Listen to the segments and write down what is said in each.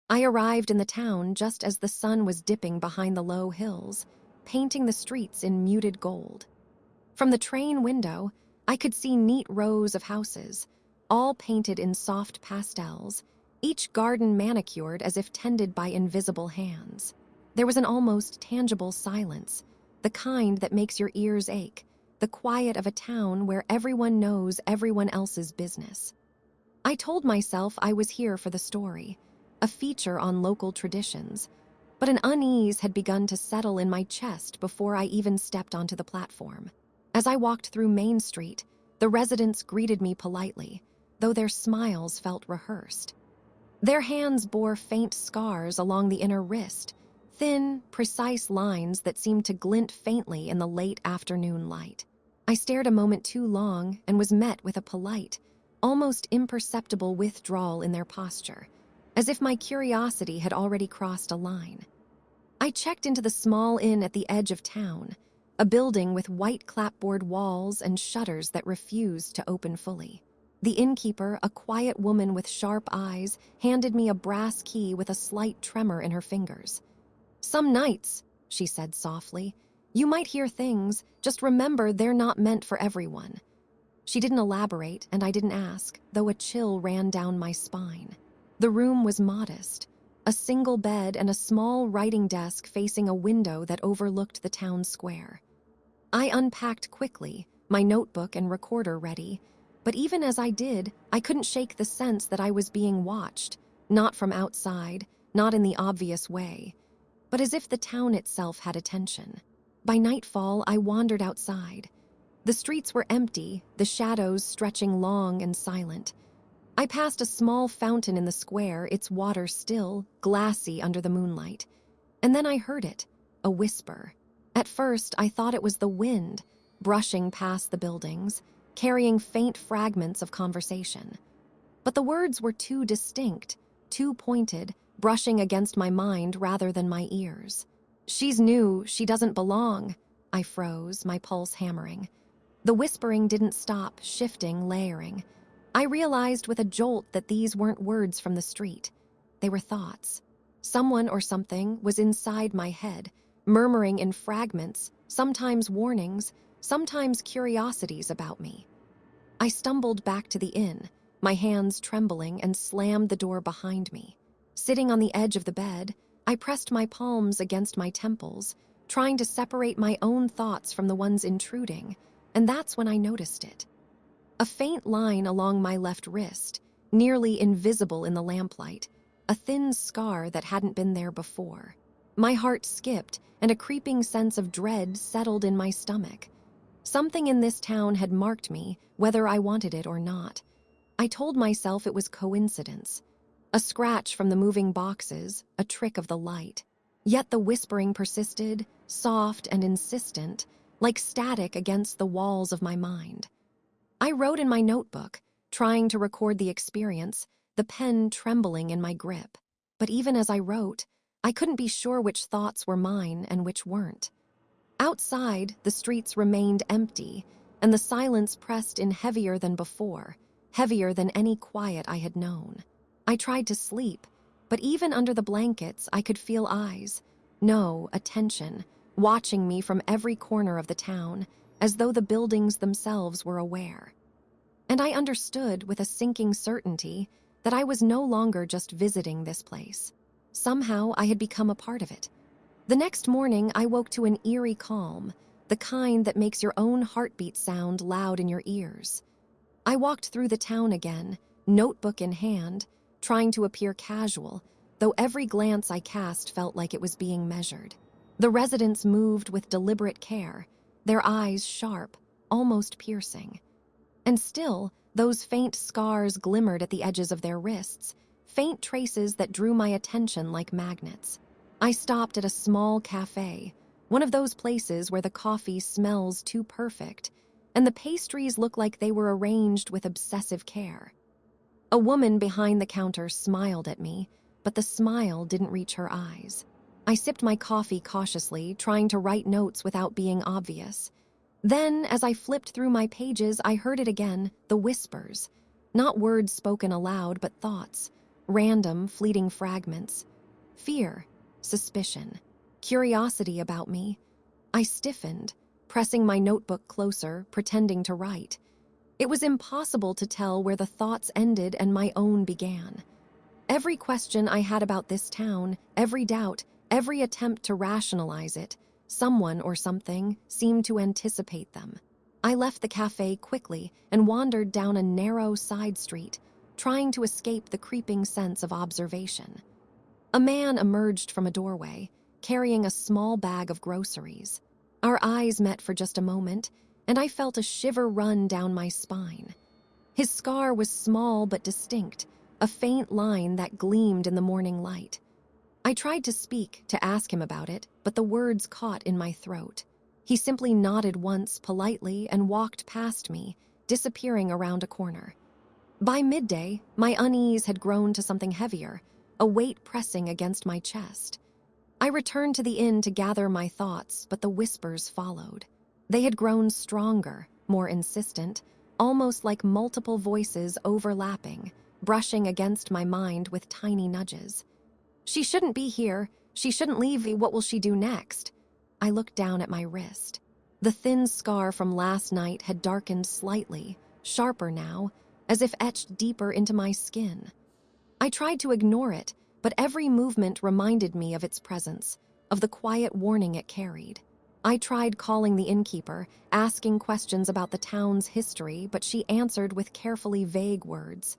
I arrived in the town just as the sun was dipping behind the low hills, painting the streets in muted gold. From the train window, I could see neat rows of houses, all painted in soft pastels, each garden manicured as if tended by invisible hands. There was an almost tangible silence, the kind that makes your ears ache, the quiet of a town where everyone knows everyone else's business. I told myself I was here for the story, a feature on local traditions, but an unease had begun to settle in my chest before I even stepped onto the platform. As I walked through Main Street, the residents greeted me politely, though their smiles felt rehearsed. Their hands bore faint scars along the inner wrist, thin, precise lines that seemed to glint faintly in the late afternoon light. I stared a moment too long and was met with a polite, almost imperceptible withdrawal in their posture, as if my curiosity had already crossed a line. I checked into the small inn at the edge of town, a building with white clapboard walls and shutters that refused to open fully. The innkeeper, a quiet woman with sharp eyes, handed me a brass key with a slight tremor in her fingers. "Some nights," she said softly, "you might hear things, just remember they're not meant for everyone." She didn't elaborate, and I didn't ask, though a chill ran down my spine. The room was modest, a single bed and a small writing desk facing a window that overlooked the town square. I unpacked quickly, my notebook and recorder ready, but even as I did, I couldn't shake the sense that I was being watched, not from outside, not in the obvious way, but as if the town itself had attention. By nightfall, I wandered outside. The streets were empty, the shadows stretching long and silent. I passed a small fountain in the square, its water still, glassy under the moonlight. And then I heard it, a whisper. At first, I thought it was the wind, brushing past the buildings, carrying faint fragments of conversation. But the words were too distinct, too pointed, brushing against my mind rather than my ears. "She's new, she doesn't belong." I froze, my pulse hammering. The whispering didn't stop, shifting, layering. I realized with a jolt that these weren't words from the street. They were thoughts. Someone or something was inside my head, murmuring in fragments, sometimes warnings, sometimes curiosities about me. I stumbled back to the inn, my hands trembling, and slammed the door behind me. Sitting on the edge of the bed, I pressed my palms against my temples, trying to separate my own thoughts from the ones intruding, and that's when I noticed it. A faint line along my left wrist, nearly invisible in the lamplight, a thin scar that hadn't been there before. My heart skipped, and a creeping sense of dread settled in my stomach. Something in this town had marked me, whether I wanted it or not. I told myself it was coincidence. A scratch from the moving boxes, a trick of the light. Yet the whispering persisted, soft and insistent, like static against the walls of my mind. I wrote in my notebook, trying to record the experience, the pen trembling in my grip. But even as I wrote, I couldn't be sure which thoughts were mine and which weren't. Outside, the streets remained empty, and the silence pressed in heavier than before, heavier than any quiet I had known. I tried to sleep, but even under the blankets, I could feel eyes, no, attention, watching me from every corner of the town, as though the buildings themselves were aware. And I understood with a sinking certainty that I was no longer just visiting this place. Somehow I had become a part of it. The next morning, I woke to an eerie calm, the kind that makes your own heartbeat sound loud in your ears. I walked through the town again, notebook in hand, trying to appear casual, though every glance I cast felt like it was being measured. The residents moved with deliberate care, their eyes sharp, almost piercing. And still, those faint scars glimmered at the edges of their wrists, faint traces that drew my attention like magnets. I stopped at a small cafe, one of those places where the coffee smells too perfect, and the pastries look like they were arranged with obsessive care. A woman behind the counter smiled at me, but the smile didn't reach her eyes. I sipped my coffee cautiously, trying to write notes without being obvious. Then, as I flipped through my pages, I heard it again, the whispers. Not words spoken aloud, but thoughts. random, fleeting fragments. Fear, suspicion, curiosity about me. I stiffened, pressing my notebook closer, pretending to write. It was impossible to tell where the thoughts ended and my own began. Every question I had about this town, every doubt, every attempt to rationalize it, someone or something seemed to anticipate them. I left the cafe quickly and wandered down a narrow side street, trying to escape the creeping sense of observation. A man emerged from a doorway, carrying a small bag of groceries. Our eyes met for just a moment, and I felt a shiver run down my spine. His scar was small but distinct, a faint line that gleamed in the morning light. I tried to speak, to ask him about it, but the words caught in my throat. He simply nodded once politely and walked past me, disappearing around a corner. By midday, my unease had grown to something heavier, a weight pressing against my chest. I returned to the inn to gather my thoughts, but the whispers followed. They had grown stronger, more insistent, almost like multiple voices overlapping, brushing against my mind with tiny nudges. She shouldn't be here. She shouldn't leave. What will she do next? I looked down at my wrist. The thin scar from last night had darkened slightly, sharper now, as if etched deeper into my skin. I tried to ignore it, but every movement reminded me of its presence, of the quiet warning it carried. I tried calling the innkeeper, asking questions about the town's history, but she answered with carefully vague words.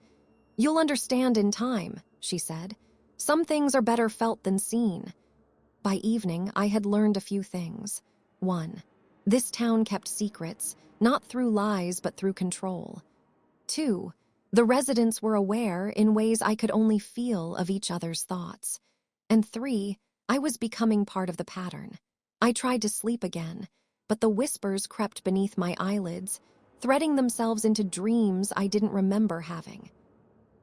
"You'll understand in time," she said. "Some things are better felt than seen." By evening, I had learned a few things. 1. This town kept secrets, not through lies but through control. 2. The residents were aware, in ways I could only feel, of each other's thoughts. And 3. I was becoming part of the pattern. I tried to sleep again, but the whispers crept beneath my eyelids, threading themselves into dreams I didn't remember having.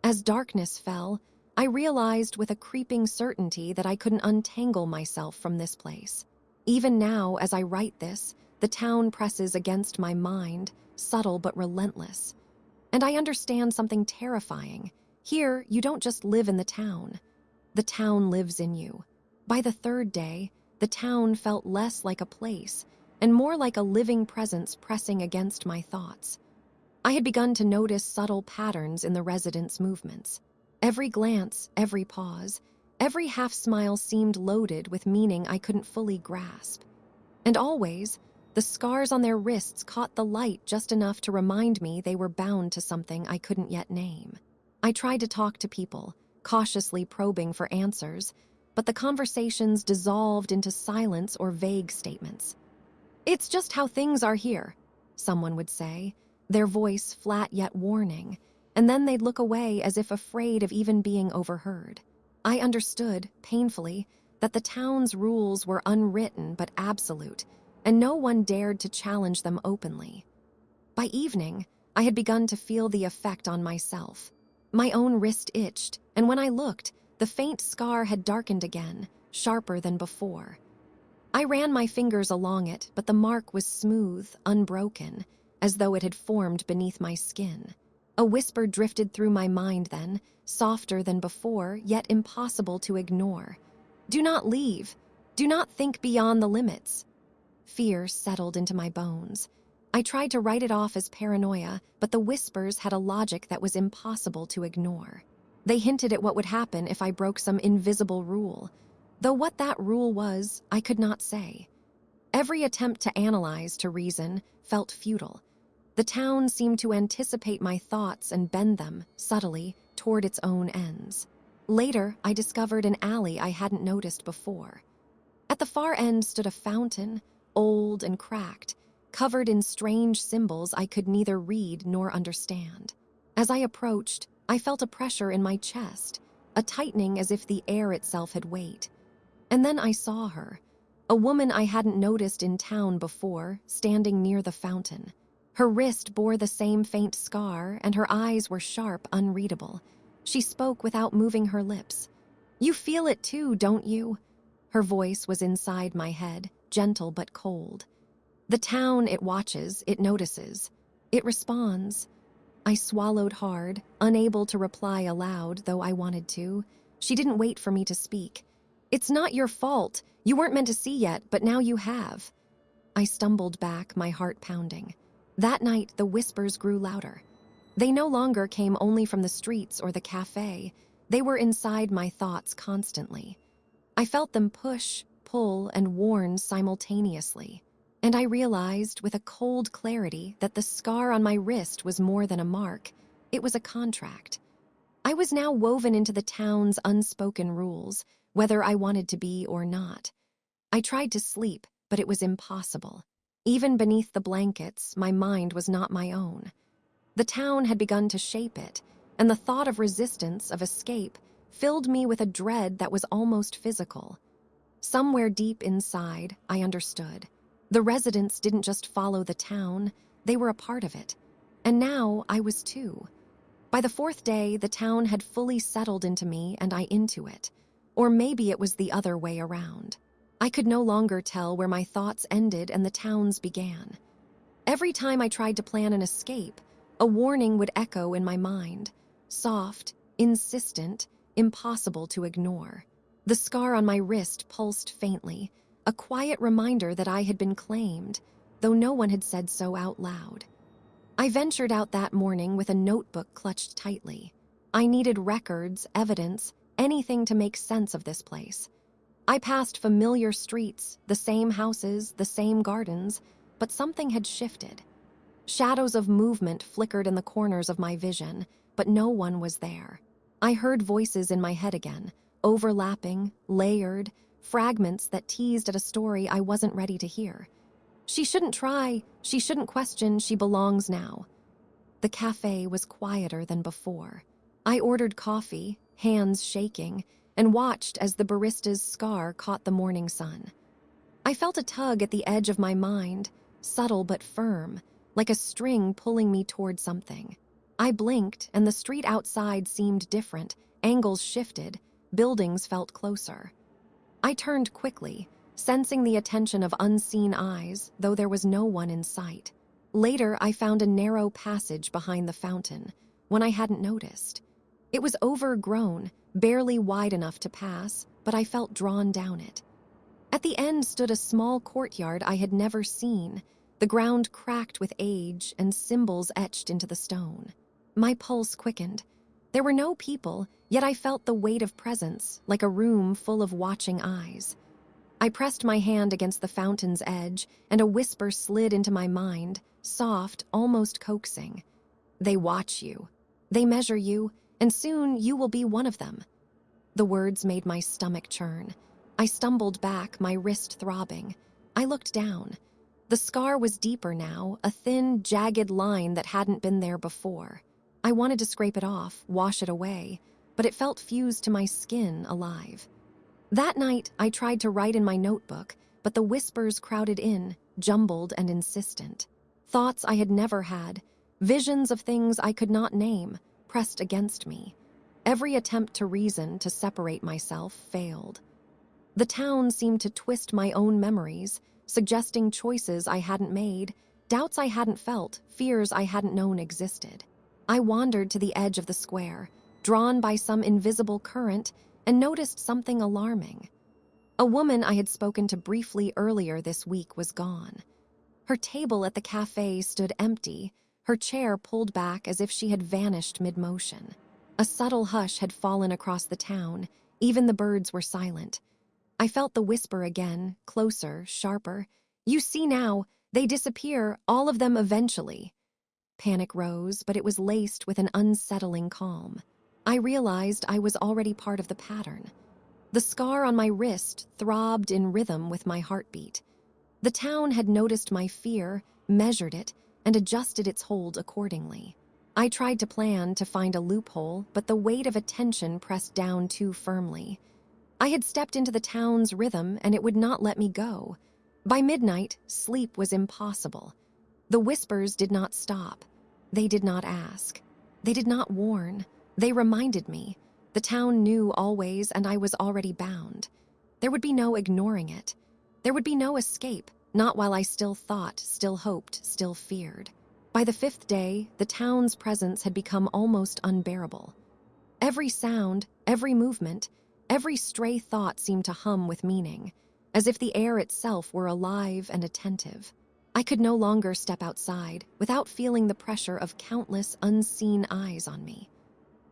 As darkness fell, I realized with a creeping certainty that I couldn't untangle myself from this place. Even now, as I write this, the town presses against my mind, subtle but relentless. And I understand something terrifying. Here, you don't just live in the town. The town lives in you. By the third day, the town felt less like a place and more like a living presence pressing against my thoughts. I had begun to notice subtle patterns in the residents' movements. Every glance, every pause, every half-smile seemed loaded with meaning I couldn't fully grasp. And always, the scars on their wrists caught the light just enough to remind me they were bound to something I couldn't yet name. I tried to talk to people, cautiously probing for answers, but the conversations dissolved into silence or vague statements. "It's just how things are here," someone would say, their voice flat yet warning, and then they'd look away as if afraid of even being overheard. I understood, painfully, that the town's rules were unwritten but absolute, and no one dared to challenge them openly. By evening, I had begun to feel the effect on myself. My own wrist itched, and when I looked, the faint scar had darkened again, sharper than before. I ran my fingers along it, but the mark was smooth, unbroken, as though it had formed beneath my skin. A whisper drifted through my mind then, softer than before, yet impossible to ignore. "Do not leave. Do not think beyond the limits." Fear settled into my bones. I tried to write it off as paranoia, but the whispers had a logic that was impossible to ignore. They hinted at what would happen if I broke some invisible rule, though what that rule was, I could not say. Every attempt to analyze, to reason, felt futile. The town seemed to anticipate my thoughts and bend them, subtly, toward its own ends. Later, I discovered an alley I hadn't noticed before. At the far end stood a fountain, old and cracked, covered in strange symbols I could neither read nor understand. As I approached, I felt a pressure in my chest, a tightening as if the air itself had weight. And then I saw her, a woman I hadn't noticed in town before, standing near the fountain. Her wrist bore the same faint scar, and her eyes were sharp, unreadable. She spoke without moving her lips. "You feel it too, don't you?" Her voice was inside my head, gentle but cold. "The town, it watches, it notices. It responds." I swallowed hard, unable to reply aloud, though I wanted to. She didn't wait for me to speak. "It's not your fault. You weren't meant to see yet, but now you have." I stumbled back, my heart pounding. That night, the whispers grew louder. They no longer came only from the streets or the cafe. They were inside my thoughts constantly. I felt them push, pull, and warn simultaneously. And I realized with a cold clarity that the scar on my wrist was more than a mark. It was a contract. I was now woven into the town's unspoken rules, whether I wanted to be or not. I tried to sleep, but it was impossible. Even beneath the blankets, my mind was not my own. The town had begun to shape it, and the thought of resistance, of escape, filled me with a dread that was almost physical. Somewhere deep inside, I understood. The residents didn't just follow the town, they were a part of it. And now I was too. By the fourth day, the town had fully settled into me and I into it. Or maybe it was the other way around. I could no longer tell where my thoughts ended and the town's began. Every time I tried to plan an escape, a warning would echo in my mind. Soft, insistent, impossible to ignore. The scar on my wrist pulsed faintly, a quiet reminder that I had been claimed, though no one had said so out loud. I ventured out that morning with a notebook clutched tightly. I needed records, evidence, anything to make sense of this place. I passed familiar streets, the same houses, the same gardens, but something had shifted. Shadows of movement flickered in the corners of my vision, but no one was there. I heard voices in my head again, overlapping, layered, fragments that teased at a story I wasn't ready to hear. She shouldn't try, she shouldn't question, she belongs now. The cafe was quieter than before. I ordered coffee, hands shaking, and watched as the barista's scar caught the morning sun. I felt a tug at the edge of my mind, subtle but firm, like a string pulling me toward something. I blinked, and the street outside seemed different, angles shifted, buildings felt closer. I turned quickly, sensing the attention of unseen eyes, though there was no one in sight. Later, I found a narrow passage behind the fountain, one I hadn't noticed. It was overgrown, barely wide enough to pass, but I felt drawn down it. At the end stood a small courtyard I had never seen, the ground cracked with age and symbols etched into the stone. My pulse quickened. There were no people, yet I felt the weight of presence, like a room full of watching eyes. I pressed my hand against the fountain's edge, and a whisper slid into my mind, soft, almost coaxing. "They watch you. They measure you, and soon you will be one of them." The words made my stomach churn. I stumbled back, my wrist throbbing. I looked down. The scar was deeper now, a thin, jagged line that hadn't been there before. I wanted to scrape it off, wash it away, but it felt fused to my skin, alive. That night, I tried to write in my notebook, but the whispers crowded in, jumbled and insistent. Thoughts I had never had, visions of things I could not name, pressed against me. Every attempt to reason, to separate myself, failed. The town seemed to twist my own memories, suggesting choices I hadn't made, doubts I hadn't felt, fears I hadn't known existed. I wandered to the edge of the square, drawn by some invisible current, and noticed something alarming. A woman I had spoken to briefly earlier this week was gone. Her table at the cafe stood empty, her chair pulled back as if she had vanished mid-motion. A subtle hush had fallen across the town, even the birds were silent. I felt the whisper again, closer, sharper. "You see now, they disappear, all of them eventually." Panic rose, but it was laced with an unsettling calm. I realized I was already part of the pattern. The scar on my wrist throbbed in rhythm with my heartbeat. The town had noticed my fear, measured it, and adjusted its hold accordingly. I tried to plan to find a loophole, but the weight of attention pressed down too firmly. I had stepped into the town's rhythm, and it would not let me go. By midnight, sleep was impossible. The whispers did not stop. They did not ask. They did not warn. They reminded me. The town knew always, and I was already bound. There would be no ignoring it. There would be no escape, not while I still thought, still hoped, still feared. By the fifth day, the town's presence had become almost unbearable. Every sound, every movement, every stray thought seemed to hum with meaning, as if the air itself were alive and attentive. I could no longer step outside without feeling the pressure of countless unseen eyes on me.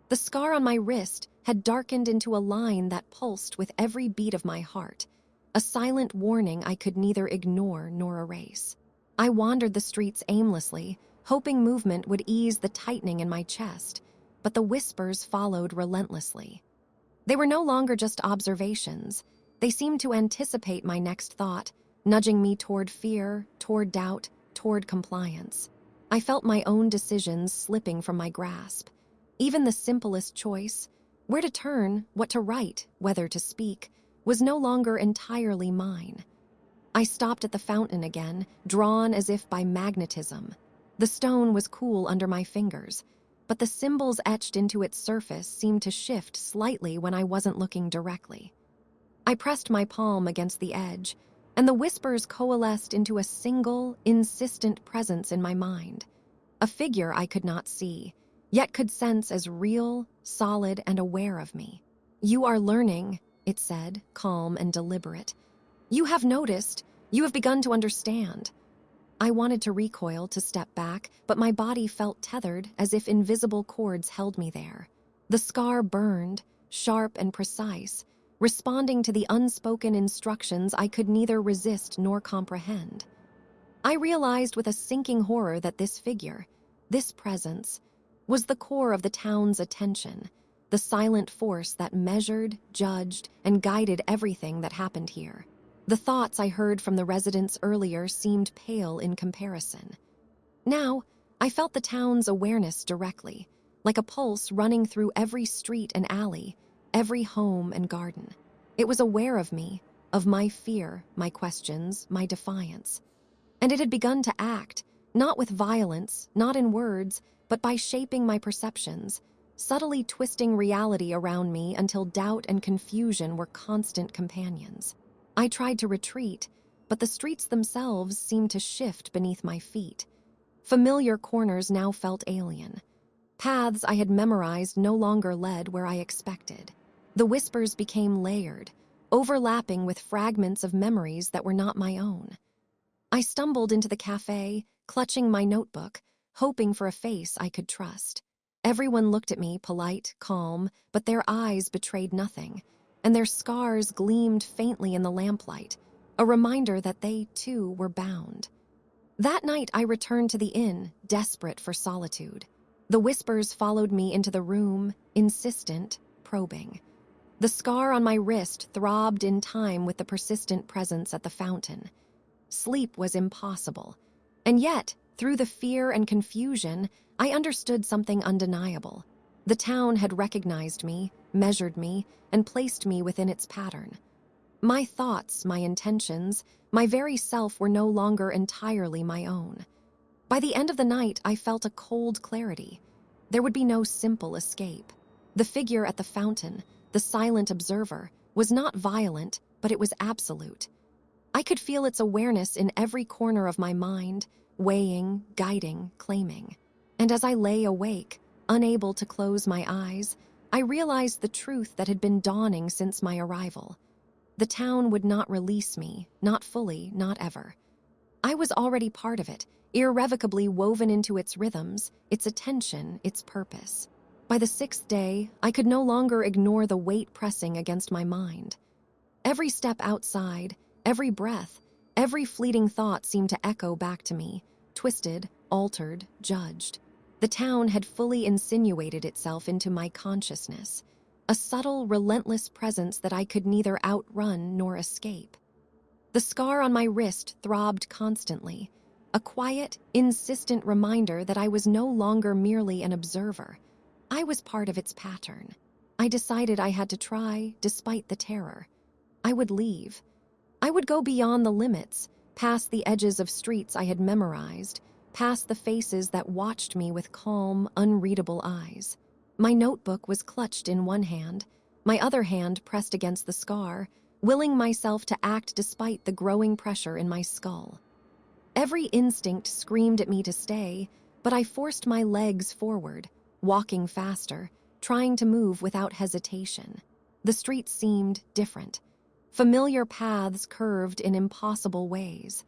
The scar on my wrist had darkened into a line that pulsed with every beat of my heart, a silent warning I could neither ignore nor erase. I wandered the streets aimlessly, hoping movement would ease the tightening in my chest, but the whispers followed relentlessly. They were no longer just observations. They seemed to anticipate my next thought, nudging me toward fear, toward doubt, toward compliance. I felt my own decisions slipping from my grasp. Even the simplest choice, where to turn, what to write, whether to speak, was no longer entirely mine. I stopped at the fountain again, drawn as if by magnetism. The stone was cool under my fingers, but the symbols etched into its surface seemed to shift slightly when I wasn't looking directly. I pressed my palm against the edge, and the whispers coalesced into a single, insistent presence in my mind. A figure I could not see, yet could sense as real, solid, and aware of me. "You are learning," it said, calm and deliberate. "You have noticed. You have begun to understand." I wanted to recoil, to step back, but my body felt tethered as if invisible cords held me there. The scar burned, sharp and precise, responding to the unspoken instructions I could neither resist nor comprehend. I realized with a sinking horror that this figure, this presence, was the core of the town's attention, the silent force that measured, judged, and guided everything that happened here. The thoughts I heard from the residents earlier seemed pale in comparison. Now, I felt the town's awareness directly, like a pulse running through every street and alley, every home and garden. It was aware of me, of my fear, my questions, my defiance. And it had begun to act, not with violence, not in words, but by shaping my perceptions, subtly twisting reality around me until doubt and confusion were constant companions. I tried to retreat, but the streets themselves seemed to shift beneath my feet. Familiar corners now felt alien. Paths I had memorized no longer led where I expected. The whispers became layered, overlapping with fragments of memories that were not my own. I stumbled into the cafe, clutching my notebook, hoping for a face I could trust. Everyone looked at me, polite, calm, but their eyes betrayed nothing, and their scars gleamed faintly in the lamplight, a reminder that they, too, were bound. That night I returned to the inn, desperate for solitude. The whispers followed me into the room, insistent, probing. The scar on my wrist throbbed in time with the persistent presence at the fountain. Sleep was impossible, and yet, through the fear and confusion, I understood something undeniable. The town had recognized me, measured me, and placed me within its pattern. My thoughts, my intentions, my very self were no longer entirely my own. By the end of the night, I felt a cold clarity. There would be no simple escape. The figure at the fountain, the silent observer, was not violent, but it was absolute. I could feel its awareness in every corner of my mind, weighing, guiding, claiming. And as I lay awake, unable to close my eyes, I realized the truth that had been dawning since my arrival. The town would not release me, not fully, not ever. I was already part of it, irrevocably woven into its rhythms, its attention, its purpose. By the sixth day, I could no longer ignore the weight pressing against my mind. Every step outside, every breath, every fleeting thought seemed to echo back to me, twisted, altered, judged. The town had fully insinuated itself into my consciousness, a subtle, relentless presence that I could neither outrun nor escape. The scar on my wrist throbbed constantly, a quiet, insistent reminder that I was no longer merely an observer. I was part of its pattern. I decided I had to try, despite the terror. I would leave. I would go beyond the limits, past the edges of streets I had memorized, past the faces that watched me with calm, unreadable eyes. My notebook was clutched in one hand, my other hand pressed against the scar, willing myself to act despite the growing pressure in my skull. Every instinct screamed at me to stay, but I forced my legs forward, walking faster, trying to move without hesitation. The street seemed different. Familiar paths curved in impossible ways.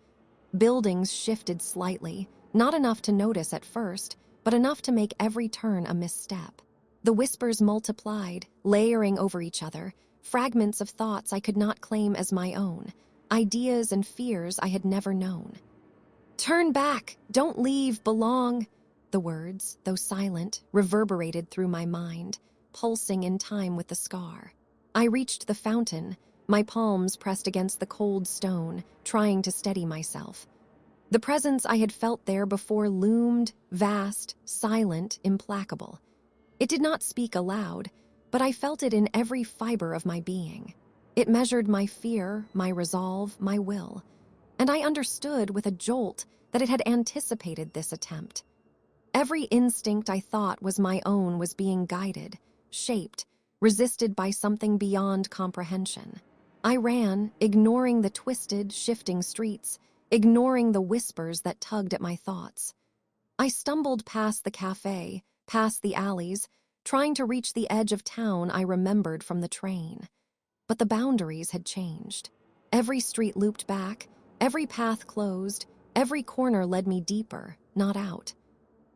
Buildings shifted slightly, not enough to notice at first, but enough to make every turn a misstep. The whispers multiplied, layering over each other, fragments of thoughts I could not claim as my own, ideas and fears I had never known. "Turn back! Don't leave! Belong!" The words, though silent, reverberated through my mind, pulsing in time with the scar. I reached the fountain, my palms pressed against the cold stone, trying to steady myself. The presence I had felt there before loomed, vast, silent, implacable. It did not speak aloud, but I felt it in every fiber of my being. It measured my fear, my resolve, my will, and I understood with a jolt that it had anticipated this attempt. Every instinct I thought was my own was being guided, shaped, resisted by something beyond comprehension. I ran, ignoring the twisted, shifting streets, ignoring the whispers that tugged at my thoughts. I stumbled past the cafe, past the alleys, trying to reach the edge of town I remembered from the train. But the boundaries had changed. Every street looped back, every path closed, every corner led me deeper, not out.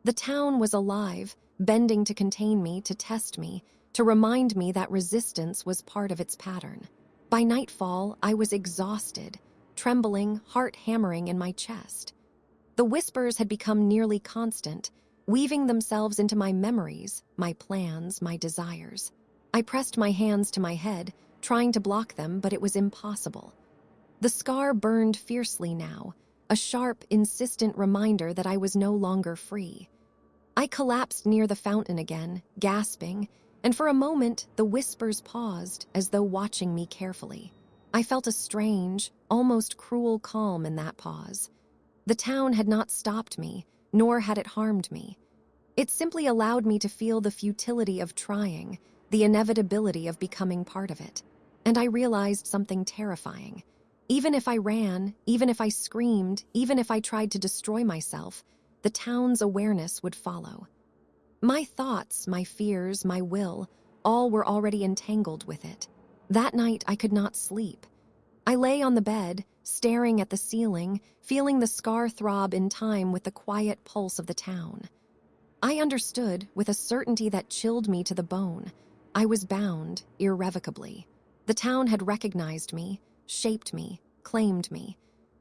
The town was alive, bending to contain me, to test me, to remind me that resistance was part of its pattern. By nightfall, I was exhausted, trembling, heart hammering in my chest. The whispers had become nearly constant, weaving themselves into my memories, my plans, my desires. I pressed my hands to my head, trying to block them, but it was impossible. The scar burned fiercely now, a sharp, insistent reminder that I was no longer free. I collapsed near the fountain again, gasping, and for a moment the whispers paused, as though watching me carefully. I felt a strange, almost cruel calm in that pause. The town had not stopped me, nor had it harmed me. It simply allowed me to feel the futility of trying, the inevitability of becoming part of it. And I realized something terrifying. Even if I ran, even if I screamed, even if I tried to destroy myself, the town's awareness would follow. My thoughts, my fears, my will, all were already entangled with it. That night I could not sleep. I lay on the bed, staring at the ceiling, feeling the scar throb in time with the quiet pulse of the town. I understood, with a certainty that chilled me to the bone. I was bound, irrevocably. The town had recognized me, shaped me, claimed me,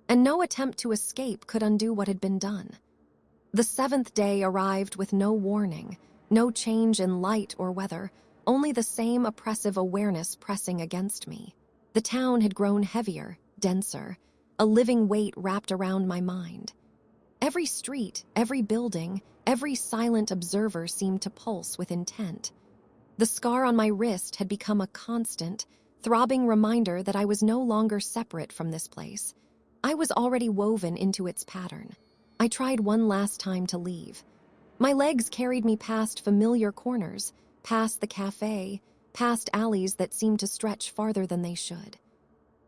and no attempt to escape could undo what had been done. The seventh day arrived with no warning, no change in light or weather, only the same oppressive awareness pressing against me. The town had grown heavier, denser, a living weight wrapped around my mind. Every street, every building, every silent observer seemed to pulse with intent. The scar on my wrist had become a constant, throbbing reminder that I was no longer separate from this place. I was already woven into its pattern. I tried one last time to leave. My legs carried me past familiar corners, past the cafe, past alleys that seemed to stretch farther than they should.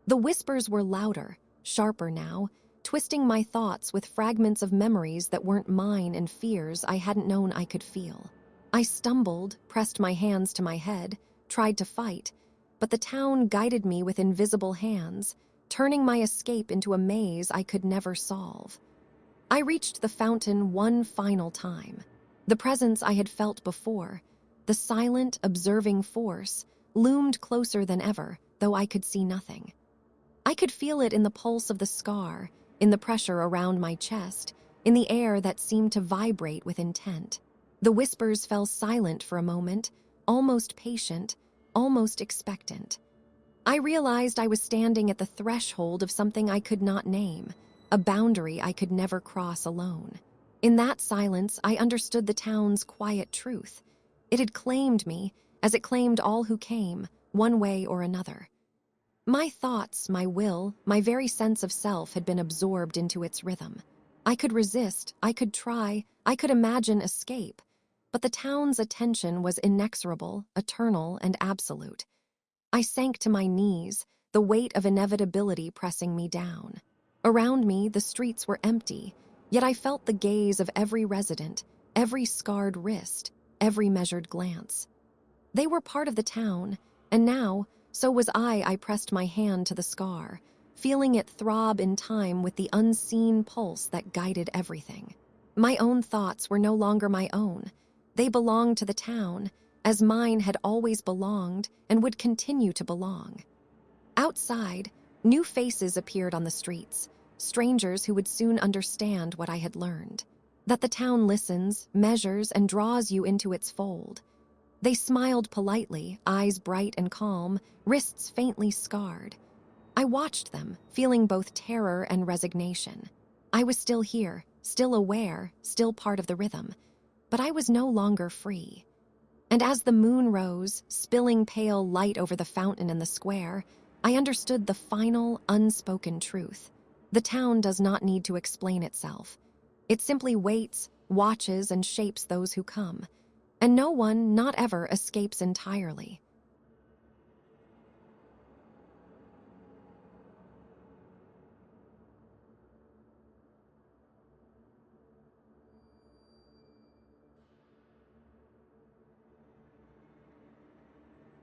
The whispers were louder, sharper now, twisting my thoughts with fragments of memories that weren't mine and fears I hadn't known I could feel. I stumbled, pressed my hands to my head, tried to fight, but the town guided me with invisible hands, turning my escape into a maze I could never solve. I reached the fountain one final time. The presence I had felt before, the silent, observing force, loomed closer than ever, though I could see nothing. I could feel it in the pulse of the scar, in the pressure around my chest, in the air that seemed to vibrate with intent. The whispers fell silent for a moment, almost patient, almost expectant. I realized I was standing at the threshold of something I could not name, a boundary I could never cross alone. In that silence, I understood the town's quiet truth. It had claimed me, as it claimed all who came, one way or another. My thoughts, my will, my very sense of self had been absorbed into its rhythm. I could resist, I could try, I could imagine escape, but the town's attention was inexorable, eternal, and absolute. I sank to my knees, the weight of inevitability pressing me down. Around me, the streets were empty, Yet I felt the gaze of every resident, every scarred wrist, every measured glance. They were part of the town, and now, so was I. I pressed my hand to the scar, feeling it throb in time with the unseen pulse that guided everything. My own thoughts were no longer my own. They belonged to the town, as mine had always belonged and would continue to belong. Outside, new faces appeared on the streets, strangers who would soon understand what I had learned, that the town listens, measures, and draws you into its fold. They smiled politely, eyes bright and calm, wrists faintly scarred. I watched them, feeling both terror and resignation. I was still here, still aware, still part of the rhythm, but I was no longer free. And as the moon rose, spilling pale light over the fountain and the square, I understood the final, unspoken truth. The town does not need to explain itself. It simply waits, watches, and shapes those who come. And no one, not ever, escapes entirely.